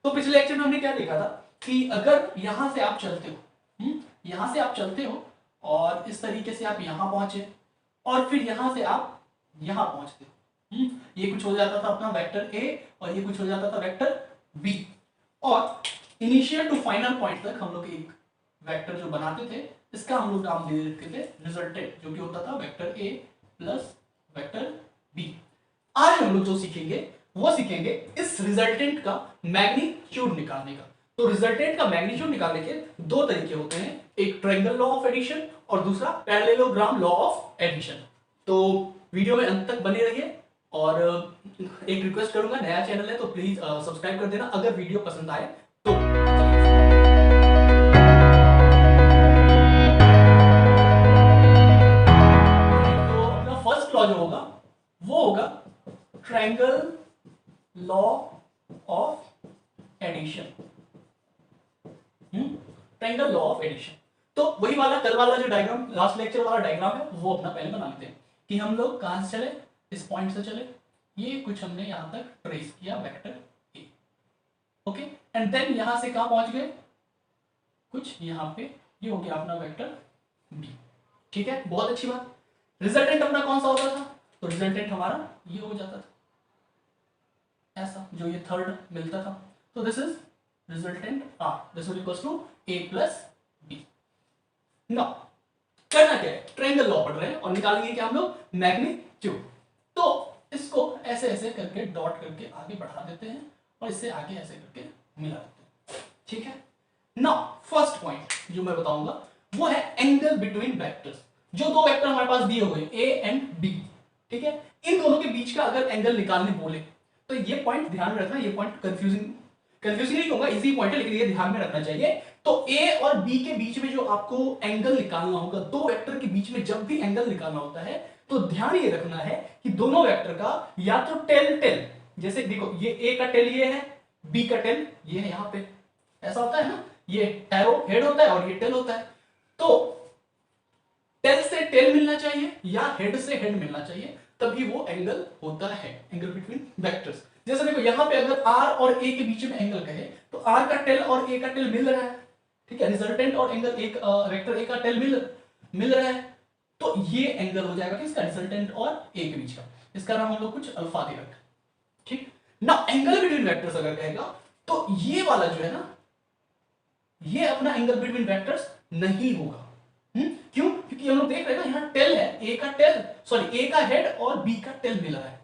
तो पिछले लेक्चर में हमने क्या देखा था कि अगर यहां से आप चलते हो, यहां से आप चलते हो और इस तरीके से आप यहां पहुंचे और फिर यहां से आप यहां पहुंचते हो, ये कुछ हो जाता था अपना वेक्टर ए और ये कुछ हो जाता था वेक्टर बी, और इनिशियल टू फाइनल पॉइंट तक हम लोग एक वेक्टर जो बनाते थे इसका हम लोग नाम दे देते थे रिजल्टेंट, जो कि होता था vector A plus vector B. आज हम लोग जो सीखेंगे वो सीखेंगे इस रिजल्टेंट का मैग्नीट्यूड निकालने का। तो रिजल्टेंट का मैग्नीट्यूड निकालने के दो तरीके होते हैं, एक ट्रायंगल लॉ ऑफ एडिशन और दूसरा पैरेललोग्राम लॉ ऑफ एडिशन। तो वीडियो में अंत तक बने रहिए और एक रिक्वेस्ट करूंगा, नया चैनल है तो प्लीज सब्सक्राइब कर देना अगर वीडियो पसंद आए तो। अपना फर्स्ट लॉ जो होगा वो होगा triangle law of addition, triangle law of addition. तो वही वाला कल वाला जो डायग्राम, लास्ट लेक्चर वाला डायग्राम है वो अपना पहले बना लेते हैं कि हम लोग कहां से चले, इस पॉइंट से चले, ये कुछ हमने यहां तक ट्रेस किया vector A, okay, and then यहां से कहां पहुंच गए, कुछ यहां पे, ये हो गया अपना वेक्टर बी। ठीक है, बहुत अच्छी बात। रिजल्टेंट अपना कौन सा होता था, तो रिजल्टेंट हमारा ये हो जाता था ऐसा, जो ये थर्ड मिलता था, तो this is resultant R, this will equals to A plus B. Now करना क्या है, ट्रायंगल लॉ पढ़ रहे हैं और निकालेंगे क्या हम लोग, मैग्नीट्यूड। तो इसको ऐसे ऐसे करके डॉट करके आगे बढ़ा देते हैं और इससे आगे ऐसे करके मिला देते हैं। ठीक है, नाउ फर्स्ट पॉइंट जो मैं बताऊंगा वो है एंगल बिटवीन वेक्टर्स। जो दो वेक्टर हमारे पास दिए हुए ए एंड बी, ठीक है, इन दोनों के बीच का अगर एंगल निकालने बोले तो ये पॉइंट ध्यान में रखना, ये पॉइंट कंफ्यूजिंग नहीं कहूंगा, इजी पॉइंट है लेकिन ये ध्यान में रखना चाहिए। तो ए और बी के बीच में जो आपको एंगल निकालना होगा, दो वेक्टर के बीच में जब भी एंगल निकालना होता है तो ध्यान ये रखना है कि दोनों वेक्टर का या तो टेल टेल, जैसे देखो ये ए का टेल ये है, बी का टेल ये है, यहां पे ऐसा होता है ना, ये एरो हेड होता है और ये टेल होता है, तो टेल से टेल मिलना चाहिए या हेड से हेड मिलना चाहिए, तभी वो एंगल होता है, एंगल बिटवीन वेक्टर्स। जैसे देखो यहां पे अगर आर और ए के बीच में एंगल कहे तो आर का टेल और ए का टेल मिल रहा है, ठीक है, रिजल्टेंट और एंगल एक वेक्टर ए का टेल मिल रहा है, तो ये एंगल हो जाएगा किसका, रिजल्टेंट और ए के बीच का। इसका नाम हम लोग कुछ अल्फा दे रखा है, ठीक ना। एंगल बिटवीन वेक्टर्स अगर कहेगा तो ये वाला जो है ना, ये अपना एंगल बिटवीन वेक्टर्स नहीं होगा। क्यों, क्योंकि हम लोग देख रहे हैं ना, यहां टेल है, ए का टेल, सॉरी ए का हेड और बी का टेल मिल रहा है।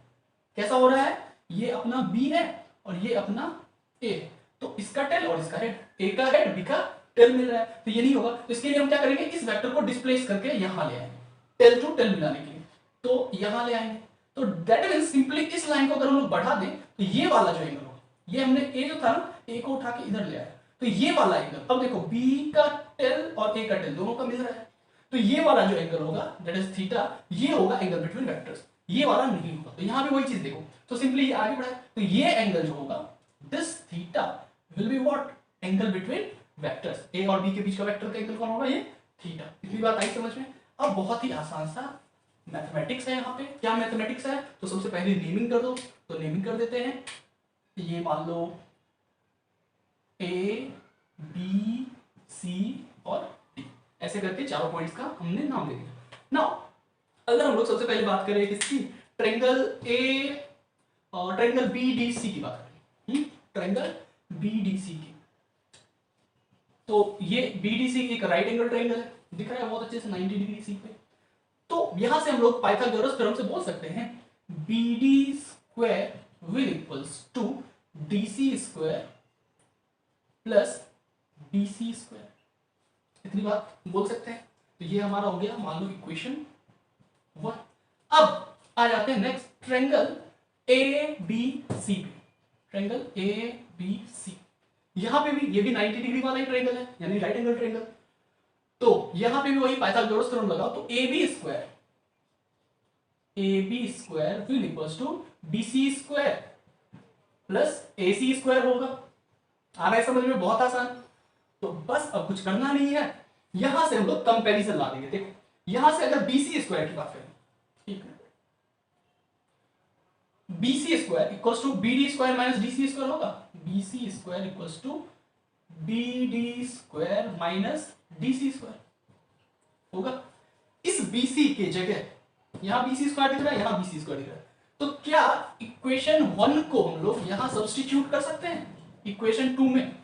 कैसा हो रहा है, ये अपना बी है और ये अपना ए, तो इसका टेल और इसका हेड, ए का हेड बी का टेल मिल रहा है, तो ये नहीं होगा। तो इसके लिए हम क्या करेंगे, इस वेक्टर को डिस्प्लेस करके यहां ले आएंगे, टेल टू टेल मिलाने के लिए, तो यहां ले आएंगे। तो दैट मींस सिंपली इस लाइन को अगर हम लोग बढ़ा दें तो ये वाला जो एंगल होगा, ये हमने ए जो था ना, ए को उठा के इधर ले आया, तो ये वाला एंगल, अब देखो बी का टेल और ए का टेल दोनों का मिल रहा है, तो ये वाला जो एंगल होगा दैट इज थीटा, ये होगा एंगल बिटवीन वेक्टर्स, ये वाला नहीं होगा। तो यहां पे वही चीज देखो, तो सिंपली ये आगे बढ़ा, तो ये एंगल जो होगा this theta will be what, angle between vectors, A और बी के बीच का वेक्टर का एंगल कौन होगा, ये थीटा। इतनी बात आई समझ में। अब बहुत ही आसान सा मैथमेटिक्स है, यहाँ पे क्या मैथमेटिक्स है, तो सबसे पहले नेमिंग कर दो, तो नेमिंग कर देते हैं, ये मान लो ए बी सी और डी, ऐसे करके चारों पॉइंट्स का हमने नाम दे दिया। नाउ अगर हम लोग सबसे पहले बात करें किसकी, ट्रायंगल ए और ट्रायंगल बी डी सी की बात करें, ट्रायंगल बी डी सी की, तो ये बी डी सी एक राइट एंगल ट्रायंगल है, दिख रहा है बहुत अच्छे से 90 डिग्री सी पे। तो यहां से हम लोग पाइथागोरस थ्योरम से बोल सकते हैं B D square will equals to D C square plus B C square, इतनी बात बोल सकते हैं। तो ये हमारा हो गया मान लो इक्वेशन 1। अब आ जाते हैं next triangle A B C पे, ट्रायंगल ए बी सी, यहां पे भी ये भी 90 डिग्री वाला ही ट्रायंगल है, यानी राइट एंगल ट्रायंगल, तो यहां पे भी वही पाइथागोरस थ्योरम लगाओ, तो A B square will equals to B C square plus A C square होगा। आ रहा है समझ में, बहुत आसान। तो बस अब कुछ करना नहीं है, यहां से हम लोग कंपैरिजन ला देंगे। देखो यहां से अगर बी सी स्क्वायर की बात करें, ठीक है, B C square equals to B D square minus D C square होगा, B C square equals to B D square minus D C square होगा। इस बी सी के जगह यहां बी सी स्क्वायर दिख रहा है, यहां बी सी स्क्वायर दिख रहा है, तो क्या इक्वेशन 1 को हम लोग यहां सब्स्टिट्यूट कर सकते हैं इक्वेशन 2 में?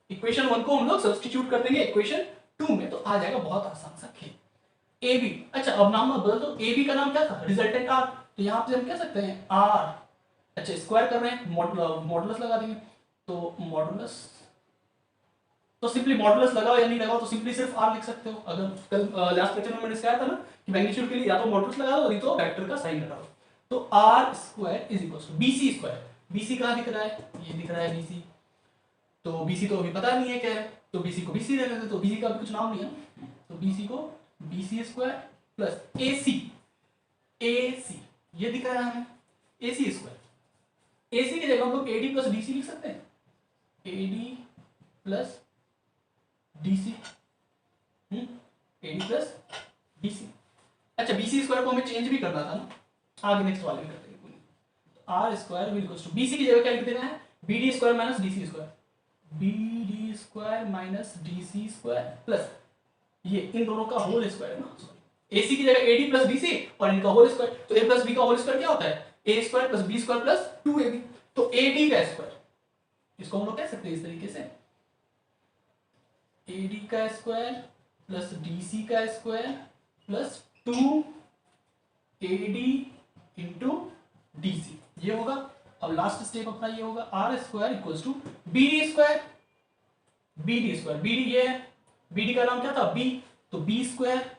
इक्वेशन 1 को हम लोग सब्स्टिट्यूट कर देंगे इक्वेशन 2 में, तो आ जाएगा बहुत आसान सा खेल। ए बी, अच्छा अब नाम बदल दो, ए बी का नाम क्या था? रिजल्टेंट आर, तो यहां पे हम कह सकते हैं आर, अच्छा स्क्वायर कर रहे हैं, मॉडुलस लगा देंगे, तो मॉडुलस, तो सिंपली मॉडुलस लगाओ या नहीं लगाओ, तो सिंपली सिर्फ आर लिख सकते हो। अगर कल लास्ट लेक्चर में मैंने सिखाया था ना कि मैग्नीट्यूड के लिए या तो मॉडुलस लगा दो नहीं तो वेक्टर का साइन लगा दो, तो R square is equal to B C square. B C कहां दिख रहा है? ये दिख रहा है बी सी, तो बी सी तो अभी पता नहीं है क्या है, तो बी सी को बी सी रख लेते, तो बी सी का भी कुछ नाम नहीं है, तो बी सी को B C square plus A सी, ये दिख रहा है हमें ए सी स्क्वायर। ए सी की जगह हम लोग A D plus D C लिख सकते हैं, A D plus D C, A D plus D C. अच्छा बी सी स्क्वायर को हमें चेंज भी करना था ना, आगे नेक्स्ट वाले में करते हैं। R square will equals to B C की जगह क्या लिख देना है? B D square minus D C square, B D square minus D C square plus ये इन दोनों का होल स्क्वायर है ना, सॉरी ए सी की जगह A D plus D C और इनका होल स्क्वायर, तो ए प्लस बी का होल स्क्वायर क्या होता है? A square plus B square plus 2ab, तो ए डी का स्क्वायर, इसको हम लोग कह सकते हैं इस तरीके से, ए डी का स्क्वायर प्लस डी सी का square plus 2ad into D C, ये होगा। अब लास्ट स्टेप अपना ये होगा, R square equals to B D square, B D square, B D ये है, बी डी का नाम क्या था? बी, तो B square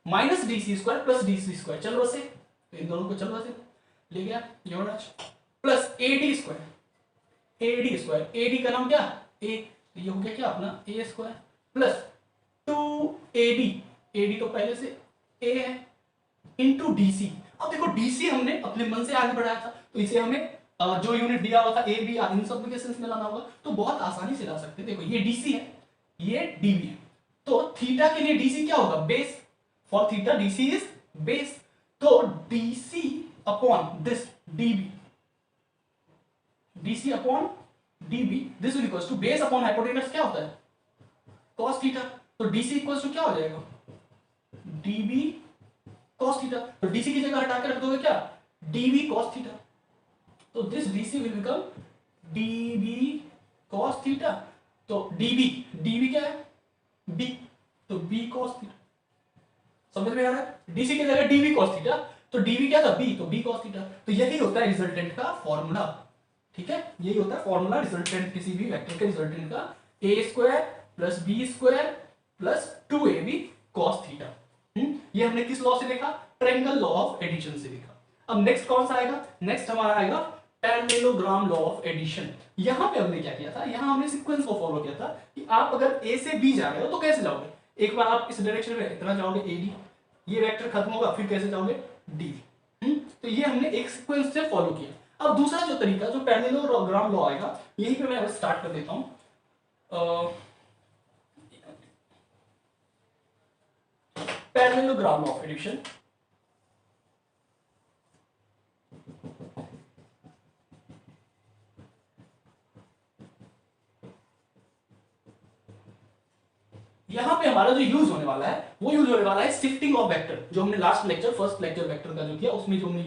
minus D C square plus D C square, चल बसे, तो इन दोनों को चल बसे ले गया Yamraj, plus A D square, A D square, A D का नाम क्या? ए, तो ये हो गया क्या अपना A square plus 2ab, A D तो पहले से ए है, इंटू डी सी। अब देखो डीसी हमने अपने मन से आगे बढ़ाया था, तो इसे हमें जो यूनिट दिया हुआ था ए बी आर इन सब के सेंस में लाना होगा, तो बहुत आसानी से ला सकते हैं। देखो ये डीसी है, ये डीबी है, तो थीटा के लिए डीसी क्या होगा? Base, for theta DC is base, तो DC upon this DB, DC upon DB, this will equals to base upon hypotenuse क्या होता है? cos थीटा, तो डीसी इक्वल्स टू क्या हो जाएगा? डीबी cos थीटा, तो डीसी की जगह हटा के रख दोगे क्या? dv cos थीटा, तो this DC will become dv cos theta, तो dv क्या है? b, तो b cos थीटा, समझ में आ रहा है? डीसी की जगह dv cos थीटा, तो dv क्या था? b, तो b cos थीटा, तो यही होता है रिजल्टेंट का फॉर्मूला, ठीक है? यही होता है फॉर्मूला रिजल्टेंट किसी भी वेक्टर के रिजल्टेंट का, a square plus b square plus 2ab cos theta. ये हमने किस लॉ से देखा? ट्रायंगल लॉ ऑफ एडिशन से देखा। अब नेक्स्ट कौन सा आएगा? नेक्स्ट हमारा आएगा पैरेललोग्राम लॉ ऑफ एडिशन। यहां पे हमने क्या किया था? यहां हमने सीक्वेंस को फॉलो किया था कि आप अगर ए से बी जा रहे हो तो कैसे जाओगे? एक बार आप इस डायरेक्शन में इतना जाओगे एडी, ये वेक्टर खत्म होगा, फिर कैसे जाओगे? डी। तो ये हमने एक सीक्वेंस से फॉलो किया। अब दूसरा जो तरीका जो पैरेललोग्राम लॉ आएगा, यहीं पे मैं स्टार्ट कर देता हूं। पैरेललोग्राम ऑफ एडिशन, यहां पे हमारा जो यूज होने वाला है वो यूज होने वाला है शिफ्टिंग ऑफ वेक्टर, जो हमने last lecture first lecture vector का जो किया उसमें जो हमने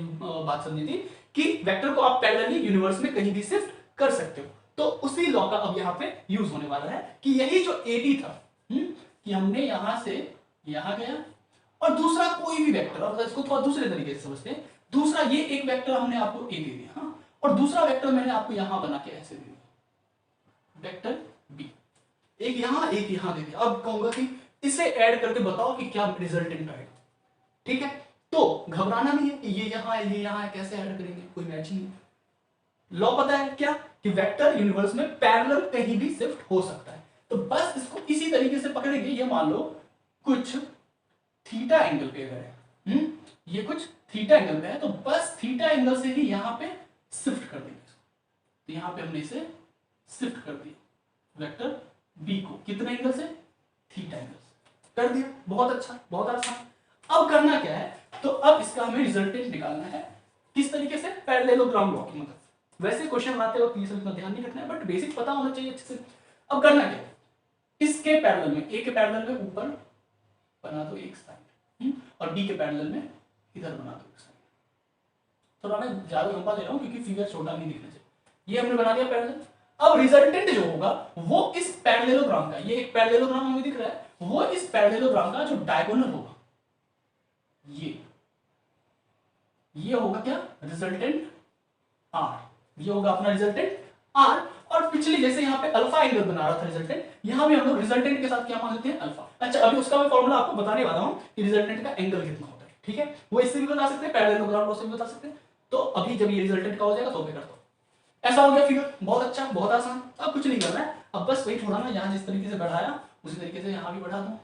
बात समझी थी कि वेक्टर को आप पैरेलली यूनिवर्स में कहीं भी शिफ्ट कर सकते हो, तो उसी लॉ का अब यहां पे यूज होने वाला है कि यही जो एडी था, कि हमने यहां से यहां गया और दूसरा कोई भी वेक्टर, अब इसको थोड़ा दूसरे तरीके से समझते हैं। दूसरा ये एक वेक्टर हमने आपको ए दे दिया, हाँ, और दूसरा वेक्टर मैंने आपको यहां बना के ऐसे दे दिया, वेक्टर बी, एक यहां एक यहां दे दिया। अब कहूंगा कि इसे ऐड करके बताओ कि क्या रिजल्टेंट आएगा, ठीक है? तो घबराना नहीं है कि ये यहां है ये यहां है, कैसे ऐड करेंगे, कोई मैचिंग नहीं। लॉ पता है क्या कि वेक्टर यूनिवर्स में पैरेलल कहीं भी शिफ्ट हो सकता है, तो बस इसको इसी तरीके से पकड़ेंगे। ये मान लो कुछ थीटा एंगल पे अगर है, ये कुछ थीटा एंगल पे है, तो बस थीटा एंगल से ही यहां पे शिफ्ट कर देंगे, तो यहां पे हमने इसे शिफ्ट कर दिया वेक्टर बी को, कितने एंगल से? थीटा एंगल से कर दिया। बहुत अच्छा, बहुत आसान। अब करना क्या है? तो अब इसका हमें रिजल्टेंट निकालना है, किस तरीके से? पैरेललोग्राम लॉ की मदद से। वैसे क्वेश्चन बनाते वक्त ये सब इतना ध्यान नहीं रखना है, बट बेसिक पता होना चाहिए अच्छे से। अब करना क्या, इसके पैरेलल में, ए के पैरेलल में ऊपर बना दो एक साइड, और बी के पैरेलल में इधर बना दो एक साइड। थोड़ा मैं ज्यादा लंबा ले रहा हूँ क्योंकि फिगर छोटा नहीं दिखना चाहिए। ये हमने बना दिया पैरेलल। अब रिजल्टेंट जो होगा वो इस पैरेललोग्राम का, ये एक पैरेललोग्राम हमें दिख रहा है, वो इस पैरेललोग्राम का जो डायगोनल होगा, ये होगा क्या, रिजल्टेंट आर। ये होगा अपना रिजल्टेंट आर। और पिछले जैसे यहाँ पे अल्फा एंगल बना रहा था रिजल्टेंट, यहाँ भी हम लोग रिजल्टेंट के साथ क्या मान लेते हैं, अल्फा। अच्छा, अभी उसका मैं फॉर्मूला आपको बताने वाला हूँ कि रिजल्टेंट का एंगल कितना होता है, ठीक है। वो इससे भी बता सकते हैं, पैरेललोग्राम लॉ से भी बता सकते हैं। तो अभी जब ये रिजल्टेंट का हो जाएगा तो मैं करता हूँ। ऐसा हो गया फिगर, बहुत अच्छा, बहुत आसान। अब कुछ नहीं करना है, अब बस वही थोड़ा ना यहाँ जिस तरीके से बढ़ाया उसी तरीके से यहाँ भी बढ़ा दो,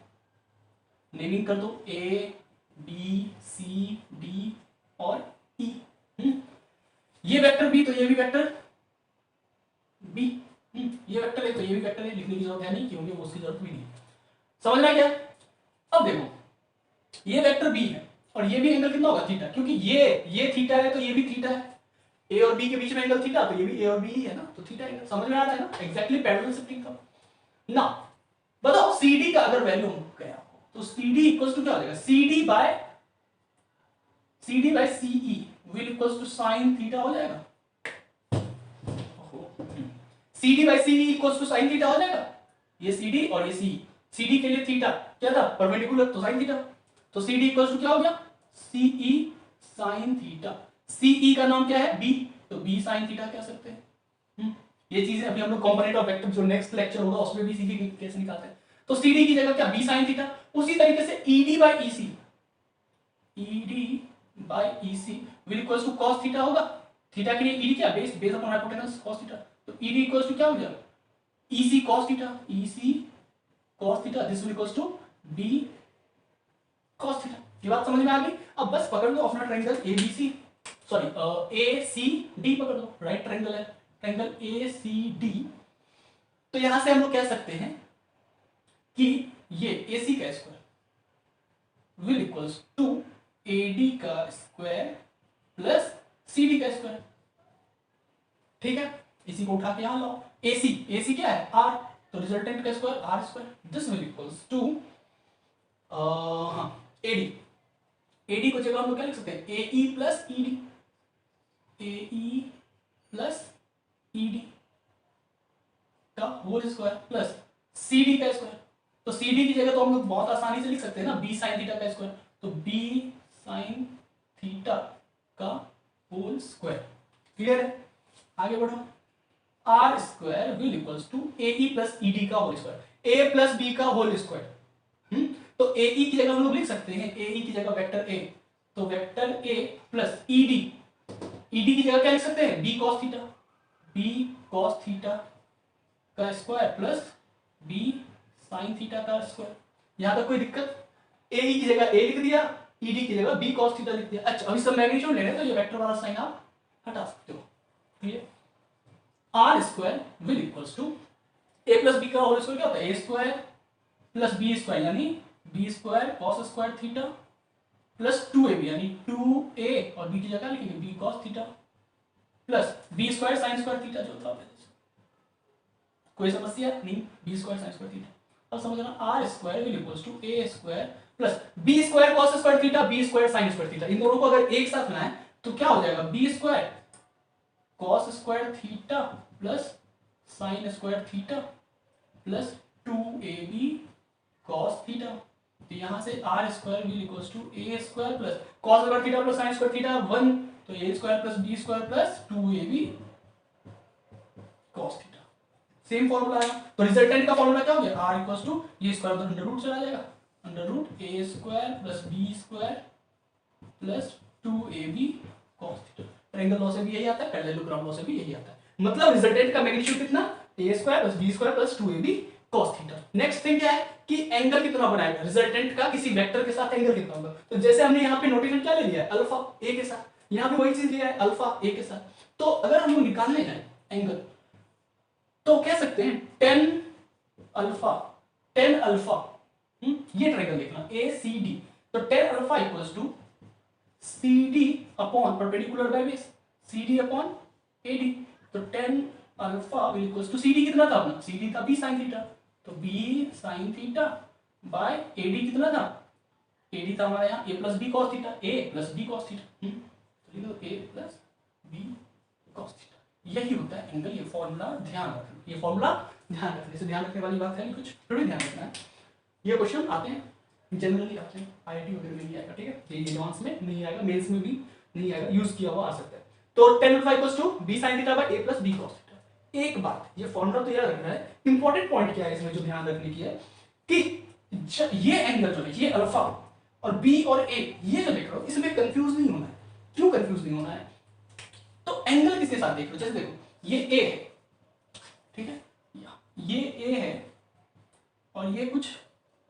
नेमिंग कर दो, ए बी सी डी और ई। ये वेक्टर बी तो ये भी वेक्टर बी, ये वेक्टर है तो ये भी वेक्टर है, लिखने की जरूरत है नहीं क्योंकि उसकी जरूरत भी नहीं है। समझना क्या। अब देखो, ये वेक्टर बी है और ये भी एंगल कितना होगा, थीटा, क्योंकि ये थीटा है तो ये भी थीटा है। ए और बी के बीच में एंगल थीटा, तो ये भी ए और बी ही है ना, तो थीटा एंगल। समझ में आता है ना, एग्जैक्टली पैरेलल शिफ्टिंग का ना। बताओ CD का अगर वैल्यू गया तो CD इक्वल्स टू क्या हो जाएगा, CD by CE will equals to sin theta हो जाएगा। CD by CE equals to sin theta हो जाएगा। ये CD और ये CE, CD के लिए थीटा क्या था, परपेंडिकुलर, तो sin थीटा। तो CD इक्वल्स टू क्या हो गया, CE sin थीटा। CE का नाम क्या है, B, तो B sin थीटा कह सकते हैं। ये चीजें अभी हम लोग कंपोनेंट ऑफ वेक्टर जो नेक्स्ट लेक्चर होगा उसमें भी सीखेंगे कैसे निकालते हैं। तो CD की जगह क्या, B sin थीटा। उसी तरीके से ED by EC will equals to cos theta होगा। थीटा के लिए ED क्या, base upon hypotenuse cos theta, तो ED इक्वल्स टू क्या हो गया, EC cos theta, this will equals to B cos theta. ये बात समझ में आ गई। अब बस पकड़ लो अपना ट्रायंगल ABC, सॉरी ACD पकड़ लो, राइट ट्रायंगल है, ट्रायंगल ACD। तो यहां से हम लोग कह सकते हैं कि ये AC का square will equals to AD का स्क्वायर प्लस CD का स्क्वायर, ठीक है। इसी को उठा के यहां लाओ, AC क्या है, R, तो रिजल्टेंट का square R square, this will equals to AD को जगह हम लोग क्या लिख सकते हैं, AE प्लस ED का होल स्क्वायर प्लस CD का स्क्वायर। तो CD की जगह तो हम लोग बहुत आसानी से लिख सकते हैं ना, B sin थीटा का स्क्वायर, तो B sin थीटा का होल स्क्वायर। क्लियर है, आगे बढ़ो। R square will equals to AE plus ED का whole square, A plus B का होल स्क्वायर। तो AE की जगह हम लोग लिख सकते हैं, AE की जगह वेक्टर A, तो वेक्टर A प्लस ED की जगह क्या लिख सकते हैं, B cos थीटा का square plus B sin theta का स्क्वायर। यहां तक कोई दिक्कत, AE की जगह A लिख दिया, ED की जगह B cos थीटा लिख दिया। अच्छा, अभी सब मैग्नीट्यूड ले रहे हैं तो ये वेक्टर वाला साइन आप हटा सकते हो। Clear. R square will equals to A plus B का होल स्क्वायर क्या होता है, A square plus B square यानी B square cos square theta plus 2AB यानी 2A और B की जगह लिखेंगे B cos theta plus B square sin square theta जो था। कोई समस्या नहीं, B square sin square theta. अब समझना, R square will equals to A square plus B square cos square theta B square sin square theta. इन दोनों को अगर एक साथ बनाए तो क्या हो जाएगा, B square cos square theta plus sin square theta plus 2AB cos theta. तो यहां से R square will equals to A square plus cos square theta plus sin square theta 1, तो A square plus B square plus 2AB cos theta. Same formula है, तो resultant का formula क्या हो गया, R इक्वल्स टू ये square तो under root चला जाएगा, under root A square plus B square plus 2AB cos theta. Triangle law से भी यही आता है, पैरेललोग्राम लॉ से भी यही आता है। मतलब रिजल्टेंट का मैग्नीट्यूड कितना, A square plus B square plus 2AB cos theta. Next thing क्या है कि एंगल कितना बनाएगा, रिजल्टेंट का किसी वेक्टर के साथ एंगल कितना होगा। तो जैसे हमने यहाँ पे नोटेशन क्या ले लिया है, अल्फा A के साथ, यहाँ पे वही चीज लिया है अल्फा A के साथ। तो अगर हम लोग निकालने जाए एंगल तो कह सकते हैं टेन अल्फा ये ट्रायंगल देखना ACD, तो tan alpha equals to CD upon perpendicular by base CD upon AD। तो tan alpha will equals to CD कितना था अपना, CD था B sin थीटा, तो B sin theta by AD कितना था, AD था हमारा यहाँ A plus B cos theta, A plus B cos theta, तो A plus B cos theta, यही होता है एंगल। ये फॉर्मूला ध्यान रखना, ये फॉर्मूला ध्यान रखने से, ध्यान रखने वाली बात है नहीं कुछ, थोड़ी ध्यान रखना है। ये क्वेश्चन आते हैं जनरली, आते हैं IIT वगैरह में नहीं आएगा, ठीक है, ये एडवांस में नहीं आएगा, मेंस में भी नहीं आएगा, यूज किया हुआ आ सकता है। तो tan alpha equals to B sin theta by A plus B cos theta. एक बात, ये फॉर्मूला तो याद रखना है, इंपॉर्टेंट पॉइंट क्या है इसमें जो ध्यान रखने की है कि ये एंगल जो है, ये अल्फा और B और A, ये जो देख रहे हो इसमें कंफ्यूज नहीं होना है। क्यों कंफ्यूज नहीं होना है, तो एंगल किसके साथ देख लो, जैसे देखो ये A है, ठीक है, ये A है और ये कुछ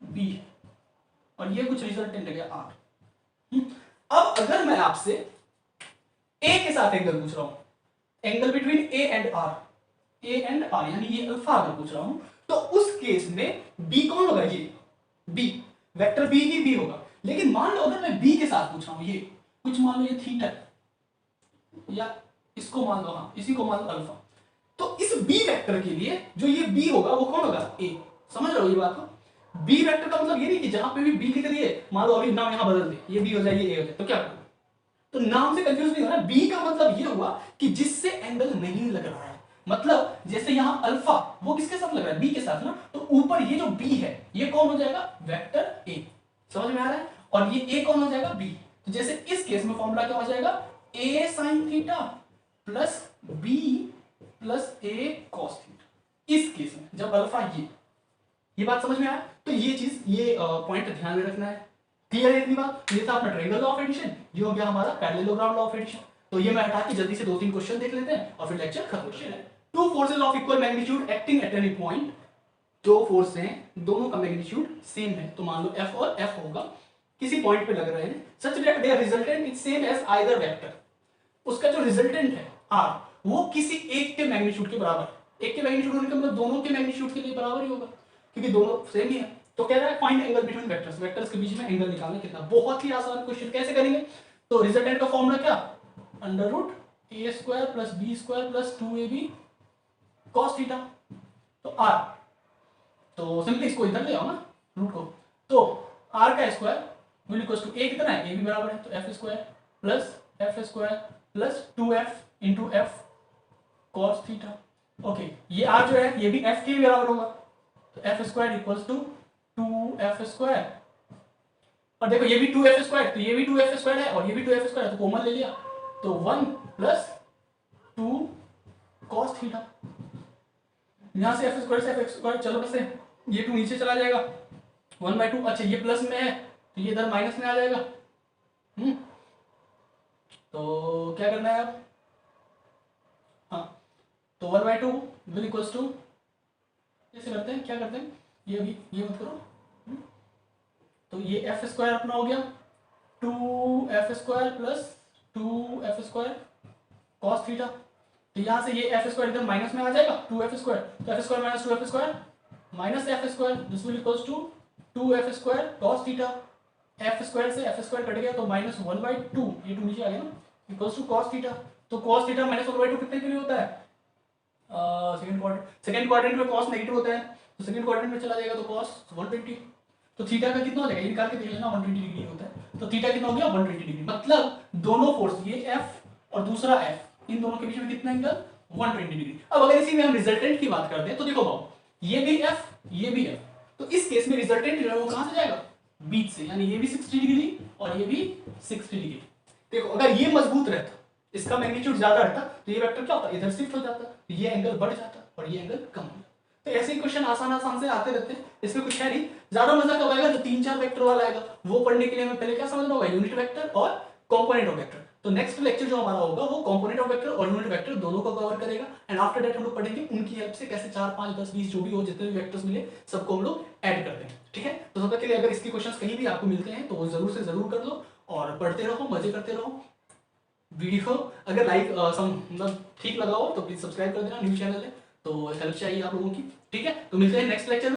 B है और ये कुछ रिजल्टेंट है R। अब अगर मैं आपसे A के साथ एंगल पूछ रहा हूं, angle between A and R यानी ये अल्फा अगर पूछ रहा हूं, तो उस केस में B कौन होगा, ये B, वेक्टर B ही B होगा। लेकिन मान लो अगर मैं B के साथ पूछ रहा हूं, ये कुछ मान लो ये थीटा या इसको मान लो, हाँ इसी को मान लो अल्फा, तो इस B वेक्टर के लिए जो ये B होगा वो कौन होगा, A। समझ रहे हो ये बात को, B वेक्टर का मतलब ये नहीं कि जहां पे भी B लिख दिए, मान लो अभी नाम यहां बदल दे, ये B हो जाए ये A हो जाए, तो क्या करो, तो नाम से कंफ्यूज नहीं होना। B का मतलब ये हुआ कि जिससे एंगल नहीं लग रहा है, मतलब जैसे यहां अल्फा वो किसके साथ लग रहा है, B के साथ ना, तो ऊपर ये जो B है ये कौन हो जाएगा, वेक्टर A। समझ में आ रहा है, और ये A कौन हो जाएगा, B। तो जैसे इस केस में फॉर्मूला क्या हो जाएगा, A sin theta plus B plus A cos theta. इस केस में जब अल्फा ये बात समझ में आया, तो ये चीज, ये पॉइंट ध्यान में रखना है। क्लियर है इतनी बात, ये था अपना ट्रायंगल लॉ ऑफ एडिशन, ये हो गया हमारा पैरेललोग्राम लॉ ऑफ एडिशन। तो ये मैं हटा के जल्दी से 2-3 क्वेश्चन देख लेते हैं और फिर लेक्चर खत्म करते हैं। Two forces of equal magnitude acting at any point, दो फोर्स हैं दोनों का मैग्नीट्यूड सेम है, तो मान लो F और F होगा, किसी पॉइंट पे लग रहे हैं, such that their resultant is same as either vector, उसका जो रिजल्टेंट है R वो किसी एक के मैग्नीट्यूड के बराबर, एक के मैग्नीट्यूड होने का मतलब दोनों के मैग्नीट्यूड के लिए बराबर ही होगा क्योंकि दोनों सेम ही है। तो कह रहा है find angle between vectors, vectors के बीच में एंगल निकालना कितना, बहुत ही आसान क्वेश्चन, कैसे करेंगे, तो रिजल्टेंट का फॉर्मूला क्या, under root a square plus B square plus 2ab cos theta, तो r, तो सिंपली इसको इधर ले आओ ना रूट को, तो r का square will equal to a कितना है, a भी बराबर है, तो f square plus 2f into f cos theta. Okay, ये r जो है ये भी f के बराबर होगा, तो f square equals to 2f square, और देखो ये भी 2f स्क्वायर, तो ये भी 2f स्क्वायर है और ये भी 2f स्क्वायर है, तो कॉमन ले लिया, तो 1 प्लस 2 cos थीटा। यहां से f स्क्वायर से f स्क्वायर चलो बस ये 2 नीचे चला जाएगा, 1/2, अच्छा ये प्लस में है तो ये इधर माइनस में आ जाएगा। तो क्या करना है अब, हाँ तो 1/2 विल इक्वल्स टू, ऐसे करते हैं, क्या करते हैं, ये भी ये मत करो, तो ये f स्क्वायर अपना हो गया 2f square plus 2f square cos theta, तो यहां से ये f स्क्वायर इधर माइनस में आ जाएगा 2f स्क्वायर, तो f square minus 2f square minus f square, this will equals to 2f square cos theta, f square से f स्क्वायर कट गया तो माइनस 1/2, ये 2 नीचे आ गया ना, इक्वल्स टू cos थीटा, तो cos थीटा माइनस 1/2 कितने के लिए होता है, सेकंड क्वाड्रेंट में cos नेगेटिव होता है, तो सेकंड क्वाड्रेंट में चला जाएगा तो cos 120, तो थीटा का कितना हो जाएगा, ये निकाल के देख लेना, 120 डिग्री होता है, तो थीटा कितना हो गया 120 डिग्री, मतलब दोनों फोर्स ये F और दूसरा F, इन दोनों के बीच में कितना एंगल 120 डिग्री। अब अगर इसी में हम रिजल्टेंट की बात करते हैं तो देखो बाबू, ये भी F ये भी F, तो इस केस में रिजल्टेंट जो है वो कहां से जाएगा, बीच से, यानी ये भी 60 डिग्री और ये भी 60 डिग्री। देखो अगर ये मजबूत रहता, इसका मैग्नीट्यूड ज्यादा रहता, तो ये वेक्टर क्या होता, इधर शिफ्ट हो जाता, तो ये एंगल बढ़ जाता और ये एंगल कम हो जाता। तो ऐसे ही क्वेश्चन आसान से आते रहते हैं, इसमें कुछ है नहीं, ज्यादा मजा कब आएगा, जो 3-4 वेक्टर वाला आएगा, वो पढ़ने के लिए हमें पहले क्या समझना होगा, यूनिट वेक्टर और कंपोनेंट ऑफ वेक्टर। तो नेक्स्ट लेक्चर जो हमारा होगा वो कंपोनेंट ऑफ वेक्टर और यूनिट वेक्टर दोनों को कवर करेगा, एंड आफ्टर दैट हम लोग पढ़ेंगे उनकी हेल्प से कैसे 4, 5, 10, 20 जो भी हो, जितने भी वेक्टर्स मिले सबको हम लोग ऐड करते हैं, ठीक है। तो तब तक के लिए अगर इसके क्वेश्चंस कहीं भी आपको मिलते हैं तो वो जरूर से जरूर कर लो और पढ़ते रहो, मजे करते रहो। वीडियो अगर लाइक मतलब ठीक लगा हो तो प्लीज सब्सक्राइब कर देना, न्यू चैनल है तो हेल्प चाहिए आप लोगों की, ठीक है। तो मिलते हैं नेक्स्ट लेक्चर में।